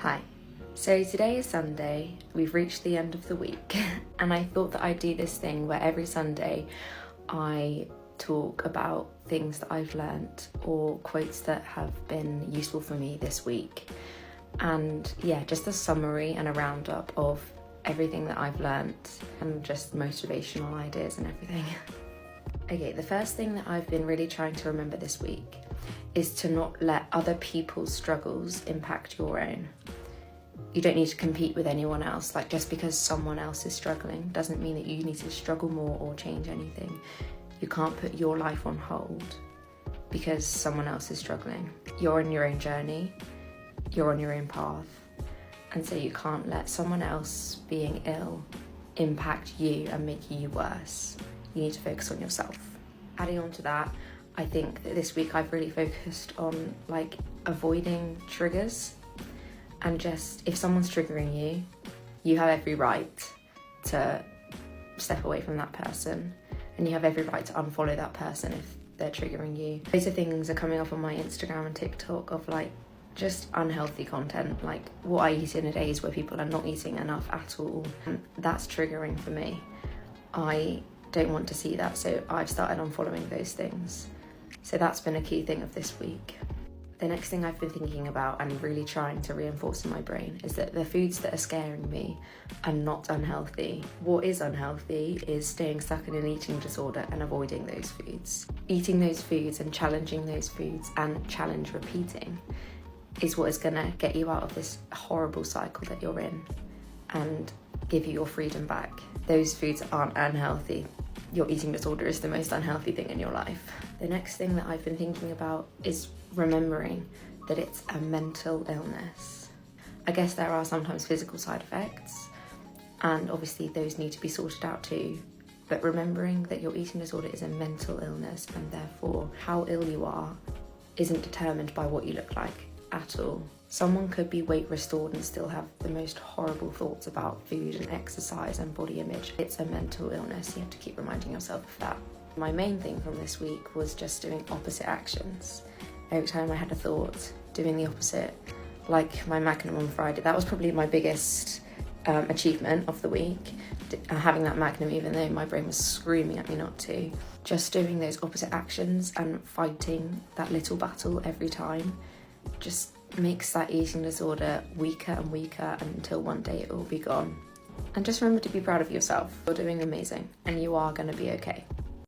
Hi. So today is Sunday, we've reached the end of the week, and I thought that I'd do this thing where every Sunday I talk about things that I've learnt or quotes that have been useful for me this week. And yeah, just a summary and a roundup of everything that I've learnt and just motivational ideas and everything. Okay, the first thing that I've been really trying to remember this week is to not let other people's struggles impact your own. You don't need to compete with anyone else. Like, just because someone else is struggling doesn't mean that you need to struggle more or change anything. You can't put your life on hold because someone else is struggling. You're on your own journey, you're on your own path, and so you can't let someone else being ill impact you and make you worse. You need to focus on yourself. Adding on to that, I think that this week I've really focused on avoiding triggers, and just, if someone's triggering you, you have every right to step away from that person, and you have every right to unfollow that person if they're triggering you. Loads of things are coming up on my Instagram and TikTok of just unhealthy content, like what I eat in a day is where people are not eating enough at all, and that's triggering for me. I don't want to see that, so I've started unfollowing those things. So that's been a key thing of this week. The next thing I've been thinking about and really trying to reinforce in my brain is that the foods that are scaring me are not unhealthy. What is unhealthy is staying stuck in an eating disorder and avoiding those foods. Eating those foods and challenging those foods and challenge repeating is what is gonna get you out of this horrible cycle that you're in and give you your freedom back. Those foods aren't unhealthy. Your eating disorder is the most unhealthy thing in your life. The next thing that I've been thinking about is remembering that it's a mental illness. I guess there are sometimes physical side effects, and obviously those need to be sorted out too, but remembering that your eating disorder is a mental illness, and therefore how ill you are isn't determined by what you look like at all. Someone could be weight restored and still have the most horrible thoughts about food and exercise and body image. It's a mental illness. You have to keep reminding yourself of that. My main thing from this week was just doing opposite actions. Every time I had a thought, doing the opposite. Like my Magnum on Friday, that was probably my biggest achievement of the week, having that Magnum even though my brain was screaming at me not to. Just doing those opposite actions and fighting that little battle every time just makes that eating disorder weaker and weaker until one day it will be gone. And just remember to be proud of yourself. You're doing amazing and you are going to be okay.